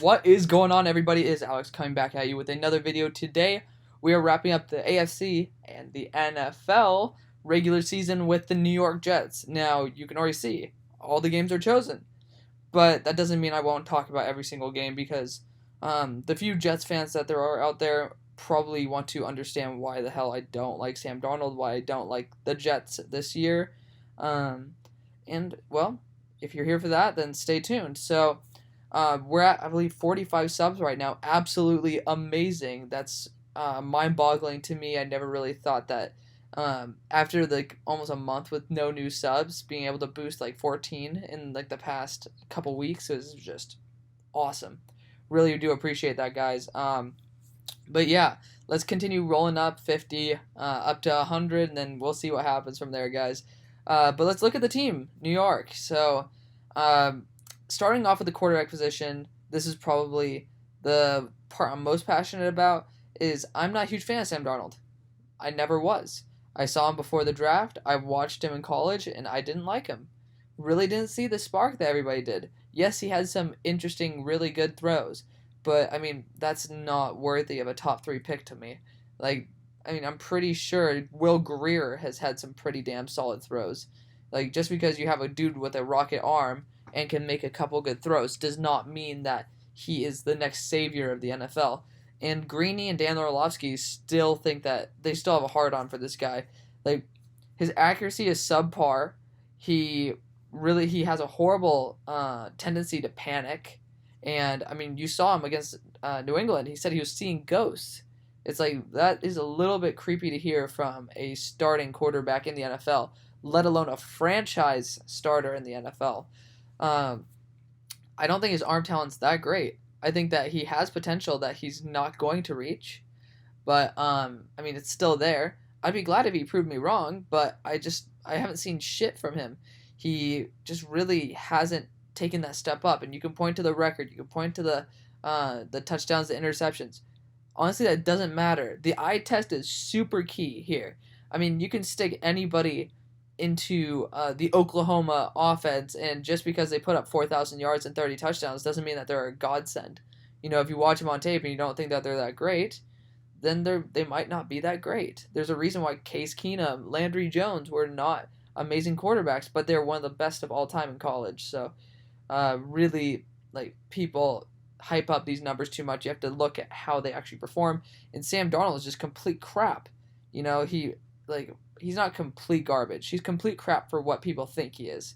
What is going on, everybody? It is Alex coming back at you with another video. Today, we are wrapping up the AFC and the NFL regular season with the New York Jets. Now, you can already see all the games are chosen, but that doesn't mean I won't talk about every single game because the few Jets fans that there are out there probably want to understand why the hell I don't like Sam Darnold, why I don't like the Jets this year. Um, well, if you're here for that, then stay tuned. So, we're at, I believe, 45 subs right now. Absolutely amazing. That's mind-boggling to me. I never really thought that after like almost a month with no new subs, being able to boost like 14 in like the past couple weeks is just awesome. Really do appreciate that, guys. But yeah, let's continue rolling up 50, up to 100, and then we'll see what happens from there, guys. But let's look at the team, New York. So, starting off with the quarterback position, this is probably the part I'm most passionate about. Is I'm not a huge fan of Sam Darnold. I never was. I saw him before the draft. I watched him in college, and I didn't like him. Really didn't see the spark that everybody did. Yes, he had some interesting, really good throws, but I mean that's not worthy of a top three pick to me. Like, I mean, I'm pretty sure Will Greer has had some pretty damn solid throws. Like, just because you have a dude with a rocket arm and can make a couple good throws does not mean that he is the next savior of the NFL. And Greeny and Dan Orlovsky still think that they still have a hard on for this guy. Like, his accuracy is subpar. He has a horrible tendency to panic. And I mean, you saw him against New England. He said he was seeing ghosts. It's like that is a little bit creepy to hear from a starting quarterback in the NFL, let alone a franchise starter in the NFL. Um, I don't think his arm talent's that great. I think that he has potential that he's not going to reach, but I mean it's still there. I'd be glad if he proved me wrong, but I haven't seen shit from him. He just really hasn't taken that step up, and you can point to the record, you can point to the touchdowns, the interceptions. Honestly, that doesn't matter. The eye test is super key here. I mean, you can stick anybody into the Oklahoma offense, and just because they put up 4,000 yards and 30 touchdowns doesn't mean that they're a godsend. You know, if you watch them on tape and you don't think that they're that great, then they might not be that great. There's a reason why Case Keenum, Landry Jones were not amazing quarterbacks, but they're one of the best of all time in college. So, really, like, people hype up these numbers too much. You have to look at how they actually perform. And Sam Darnold is just complete crap. You know, he's not complete garbage. He's complete crap for what people think he is.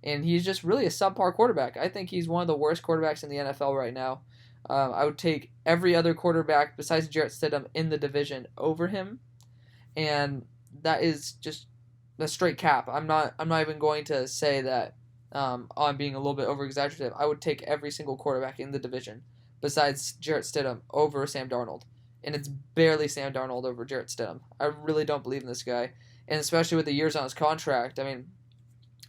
And he's just really a subpar quarterback. I think he's one of the worst quarterbacks in the NFL right now. I would take every other quarterback besides Jarrett Stidham in the division over him, and that is just a straight cap. I'm not even going to say that I'm being a little bit over exaggerative. I would take every single quarterback in the division besides Jarrett Stidham over Sam Darnold, and it's barely Sam Darnold over Jarrett Stidham. I really don't believe in this guy, and especially with the years on his contract. I mean,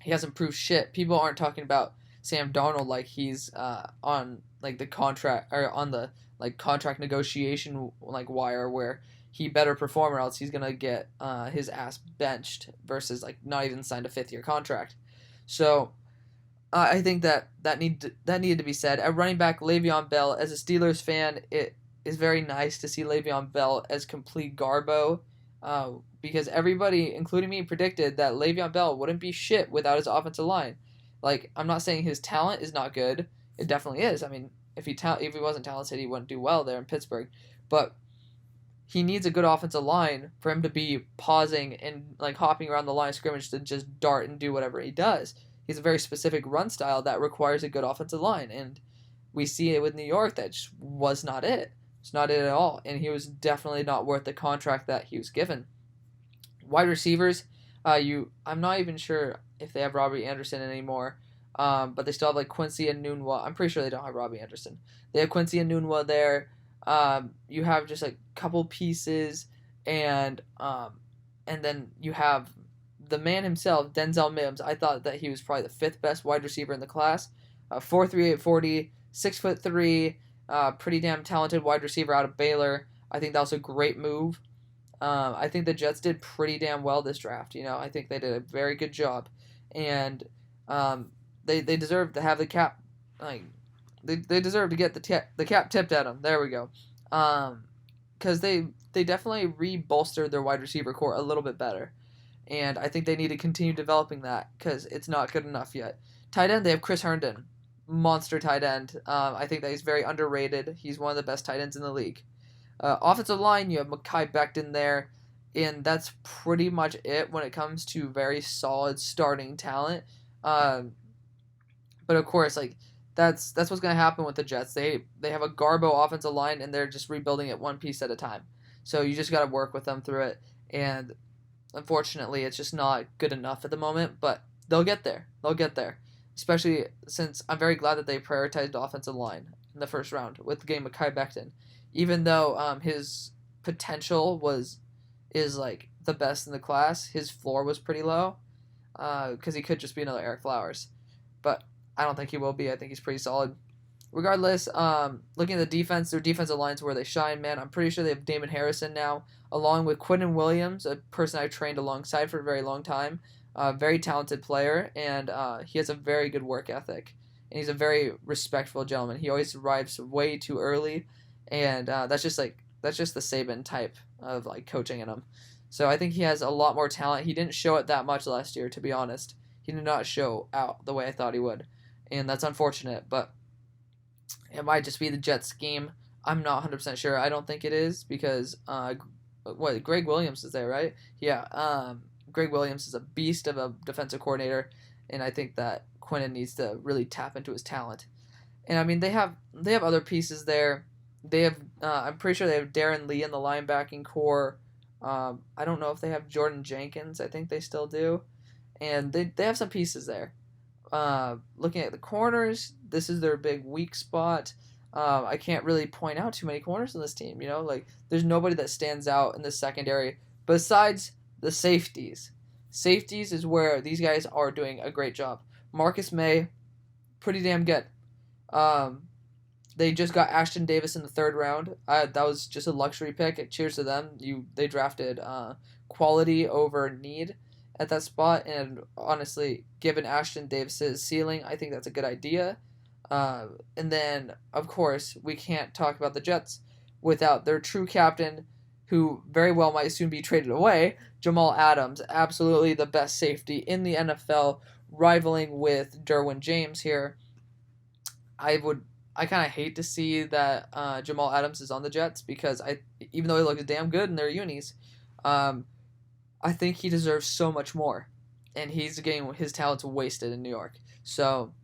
he hasn't proved shit. People aren't talking about Sam Darnold like he's on like the contract or on the like contract negotiation like wire where he better perform or else he's gonna get his ass benched versus like not even signed a 5th-year contract. So I think that needed to be said. At running back, Le'Veon Bell. As a Steelers fan, it is very nice to see Le'Veon Bell as complete garbo, because everybody, including me, predicted that Le'Veon Bell wouldn't be shit without his offensive line. Like, I'm not saying his talent is not good. It definitely is. I mean, if he wasn't talented, he wouldn't do well there in Pittsburgh. But he needs a good offensive line for him to be pausing and like hopping around the line of scrimmage to just dart and do whatever he does. He's a very specific run style that requires a good offensive line, and we see it with New York. That just was not it. It's not it at all, and he was definitely not worth the contract that he was given. Wide receivers, I'm not even sure if they have Robbie Anderson anymore, but they still have like Quincy and Nunwa. I'm pretty sure they don't have Robbie Anderson. They have Quincy and Nunwa there. You have just like a couple pieces, and then you have the man himself, Denzel Mims. I thought that he was probably the 5th best wide receiver in the class. 4.38 40, 6'3", pretty damn talented wide receiver out of Baylor. I think that was a great move. I think the Jets did pretty damn well this draft. You know, I think they did a very good job, and they deserve to have the cap like they deserve to get the cap tipped at them. There we go. Because they definitely re-bolstered their wide receiver core a little bit better. And I think they need to continue developing that because it's not good enough yet. Tight end, they have Chris Herndon, monster tight end. I think that he's very underrated. He's one of the best tight ends in the league. Offensive line, you have Mekhi Becton there, and that's pretty much it when it comes to very solid starting talent. But of course, like that's what's going to happen with the Jets. They have a Garbo offensive line, and they're just rebuilding it one piece at a time. So you just got to work with them through it. And unfortunately, it's just not good enough at the moment. But they'll get there. They'll get there. Especially since I'm very glad that they prioritized the offensive line in the first round with the game of Mekhi Becton. Even though his potential is like the best in the class, his floor was pretty low because he could just be another Eric Flowers. But I don't think he will be. I think he's pretty solid. Regardless, looking at the defense, their defensive line's where they shine, man. I'm pretty sure they have Damon Harrison now, along with Quinnen Williams, a person I trained alongside for a very long time. Very talented player, and he has a very good work ethic. And he's a very respectful gentleman. He always arrives way too early, and that's just the Saban type of like coaching in him. So I think he has a lot more talent. He didn't show it that much last year, to be honest. He did not show out the way I thought he would, and that's unfortunate. But it might just be the Jets scheme. I'm not 100% sure. I don't think it is because Greg Williams is there, right? Yeah. Greg Williams is a beast of a defensive coordinator, and I think that Quinnen needs to really tap into his talent. And I mean, they have other pieces there. They have I'm pretty sure they have Darren Lee in the linebacking core. I don't know if they have Jordan Jenkins. I think they still do, and they have some pieces there. Looking at the corners, this is their big weak spot. I can't really point out too many corners in this team. You know, like there's nobody that stands out in the secondary besides the safeties. Safeties is where these guys are doing a great job. Marcus May, pretty damn good. They just got Ashton Davis in the third round. That was just a luxury pick. Cheers to them. They drafted quality over need at that spot, and honestly, given Ashton Davis's ceiling, I think that's a good idea. And then, of course, we can't talk about the Jets without their true captain, who very well might soon be traded away, Jamal Adams, absolutely the best safety in the NFL, rivaling with Derwin James here. I kind of hate to see that Jamal Adams is on the Jets because even though he looks damn good in their unis, I think he deserves so much more, and he's getting his talents wasted in New York. So,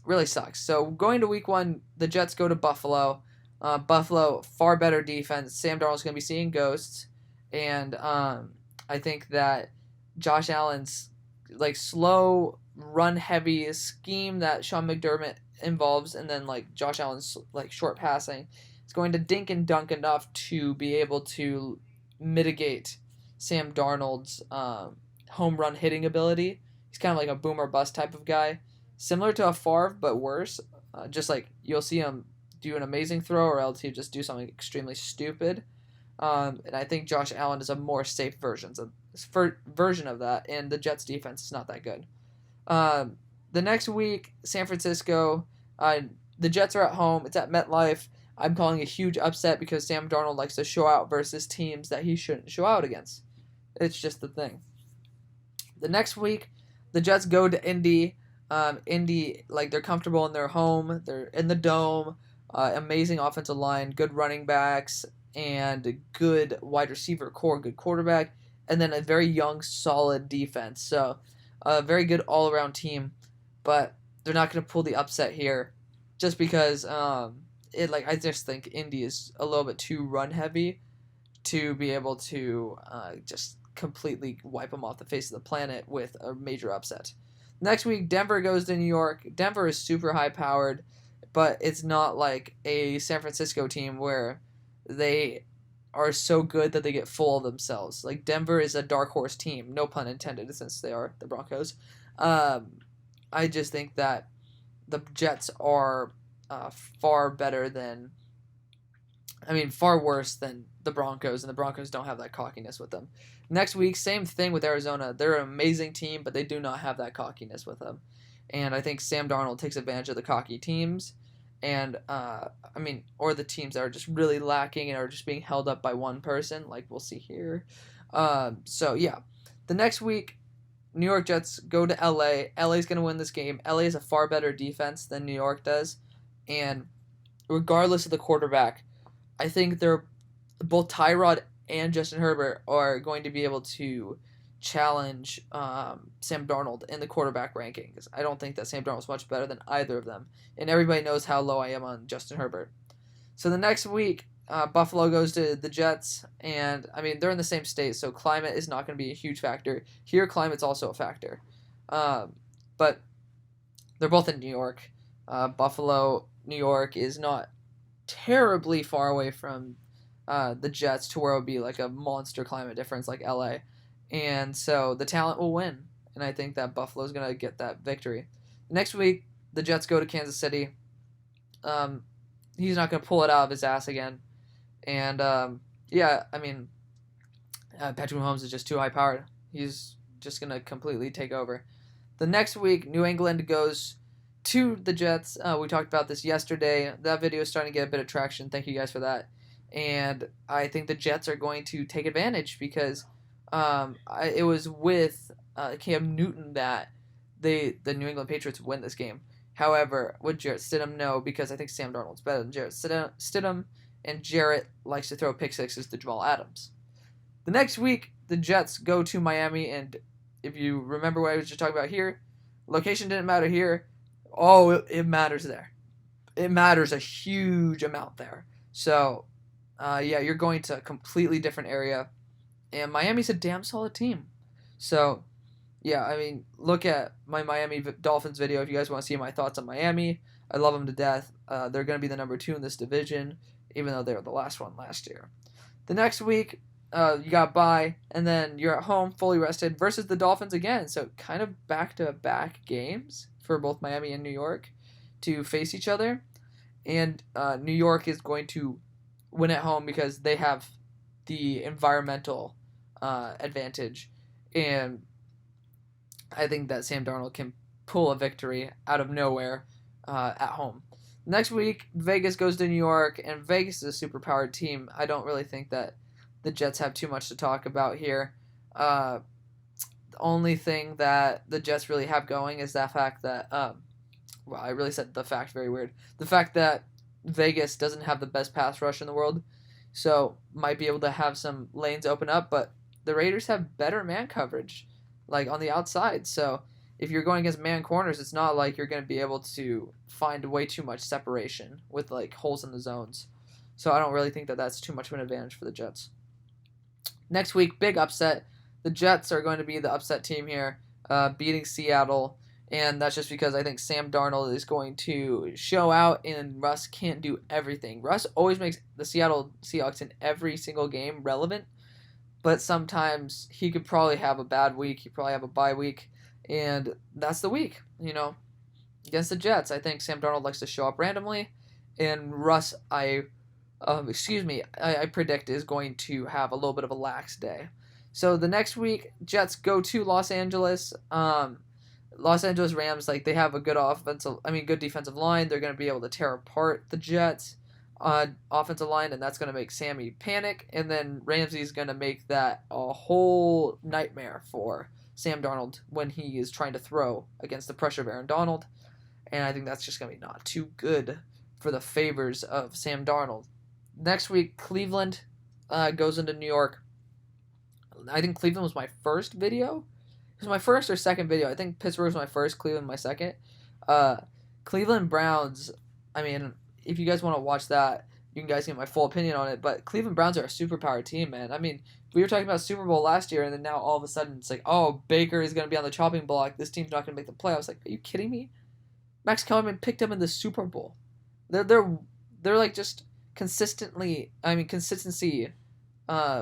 really sucks. So, going to week 1, the Jets go to Buffalo. Buffalo, far better defense. Sam Darnold's going to be seeing ghosts, and I think that Josh Allen's like slow, run-heavy scheme that Sean McDermott involves, and then like Josh Allen's like short passing, is going to dink and dunk enough to be able to mitigate Sam Darnold's home run hitting ability. He's kind of like a boom or bust type of guy, similar to a Favre but worse. Just like you'll see him do an amazing throw, or else he'll just do something extremely stupid. And I think Josh Allen is a more safe version of that, and the Jets defense is not that good. The next week, San Francisco, the Jets are at home. It's at MetLife. I'm calling a huge upset because Sam Darnold likes to show out versus teams that he shouldn't show out against. It's just the thing. The next week, the Jets go to Indy. Indy, like, they're comfortable in their home. They're in the dome. Amazing offensive line, good running backs, and good wide receiver core, good quarterback, and then a very young, solid defense. So, a very good all-around team, but they're not going to pull the upset here just because I just think Indy is a little bit too run-heavy to be able to just completely wipe them off the face of the planet with a major upset. Next week, Denver goes to New York. Denver is super high-powered, but it's not like a San Francisco team where they are so good that they get full of themselves. Like, Denver is a dark horse team, no pun intended, since they are the Broncos. I just think that the Jets are far worse than the Broncos, and the Broncos don't have that cockiness with them. Next week, same thing with Arizona. They're an amazing team, but they do not have that cockiness with them. And I think Sam Darnold takes advantage of the cocky teams, and or the teams that are just really lacking and are just being held up by one person, like we'll see here. So yeah, the next week, New York Jets go to LA. LA's going to win this game. LA is a far better defense than New York does, and regardless of the quarterback, I think they're both Tyrod and Justin Herbert are going to be able to challenge Sam Darnold in the quarterback rankings. I don't think that Sam Darnold's much better than either of them, and everybody knows how low I am on Justin Herbert. So the next week, Buffalo goes to the Jets, and they're in the same state, so climate is not going to be a huge factor. Here, climate's also a factor, but they're both in New York. Buffalo, New York is not terribly far away from the Jets to where it would be like a monster climate difference like LA. And so the talent will win. And I think that Buffalo's going to get that victory. Next week, the Jets go to Kansas City. He's not going to pull it out of his ass again. And Patrick Mahomes is just too high powered. He's just going to completely take over. The next week, New England goes to the Jets. We talked about this yesterday. That video is starting to get a bit of traction. Thank you guys for that. And I think the Jets are going to take advantage because it was with Cam Newton that the New England Patriots win this game. However, with Jarrett Stidham, no, because I think Sam Darnold's better than Jarrett Stidham, and Jarrett likes to throw pick sixes to Jamal Adams. The next week, the Jets go to Miami, and if you remember what I was just talking about here, location didn't matter here. Oh, it matters there. It matters a huge amount there. So, you're going to a completely different area. And Miami's a damn solid team. So, look at my Miami Dolphins video if you guys want to see my thoughts on Miami. I love them to death. They're going to be the number 2 in this division, even though they were the last one last year. The next week, you got bye, and then you're at home, fully rested, versus the Dolphins again. So, kind of back-to-back games for both Miami and New York to face each other. And New York is going to win at home because they have the environmental advantage. And I think that Sam Darnold can pull a victory out of nowhere at home. Next week, Vegas goes to New York, and Vegas is a superpowered team. I don't really think that the Jets have too much to talk about here. The only thing that the Jets really have going is that fact that, I really said the fact very weird. The fact that Vegas doesn't have the best pass rush in the world, so might be able to have some lanes open up, but the Raiders have better man coverage, like on the outside. So if you're going against man corners, it's not like you're going to be able to find way too much separation with like holes in the zones. So I don't really think that that's too much of an advantage for the Jets. Next week, big upset. The Jets are going to be the upset team here, beating Seattle. And that's just because I think Sam Darnold is going to show out and Russ can't do everything. Russ always makes the Seattle Seahawks in every single game relevant, but sometimes he could probably have a bad week. He probably have a bye week, and that's the week, Against the Jets, I think Sam Darnold likes to show up randomly, and Russ, I predict is going to have a little bit of a lax day. So the next week, Jets go to Los Angeles. Los Angeles Rams, they have a good good defensive line. They're going to be able to tear apart the Jets offensive line, and that's going to make Sammy panic. And then Ramsey's going to make that a whole nightmare for Sam Darnold when he is trying to throw against the pressure of Aaron Donald. And I think that's just going to be not too good for the favors of Sam Darnold. Next week, Cleveland goes into New York. I think Cleveland was my first video. It was my first or second video. I think Pittsburgh was my first, Cleveland my second. Cleveland Browns, if you guys want to watch that, you can guys get my full opinion on it. But Cleveland Browns are a superpowered team, man. We were talking about Super Bowl last year, and then now all of a sudden it's like, oh, Baker is going to be on the chopping block. This team's not going to make the playoffs. Like, are you kidding me? Max Kellerman picked them in the Super Bowl. They're like just consistency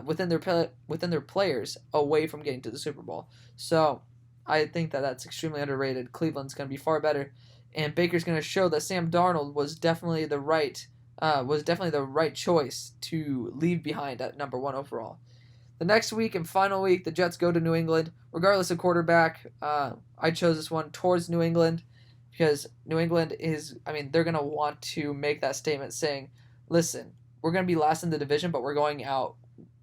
within their players away from getting to the Super Bowl. So I think that that's extremely underrated. Cleveland's going to be far better, and Baker's going to show that Sam Darnold was definitely the right choice to leave behind at number 1 overall. The next week and final week, the Jets go to New England. Regardless of quarterback, I chose this one towards New England because New England is, I mean, they're going to want to make that statement saying, listen, we're going to be last in the division, but we're going out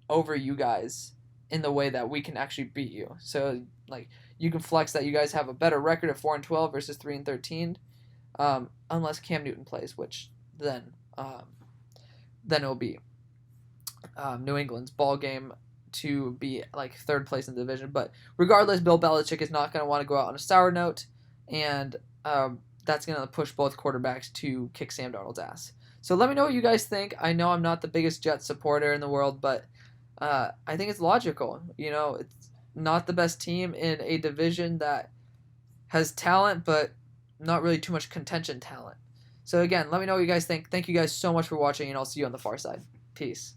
over you guys in the way that we can actually beat you. So, like, you can flex that you guys have a better record of 4-12 versus 3-13, unless Cam Newton plays, which then it'll be New England's ball game to be like third place in the division. But regardless, Bill Belichick is not going to want to go out on a sour note, and that's going to push both quarterbacks to kick Sam Darnold's ass. So let me know what you guys think. I know I'm not the biggest Jets supporter in the world, but I think it's logical. You know, it's not the best team in a division that has talent, but not really too much contention talent. So again, let me know what you guys think. Thank you guys so much for watching, and I'll see you on the far side. Peace.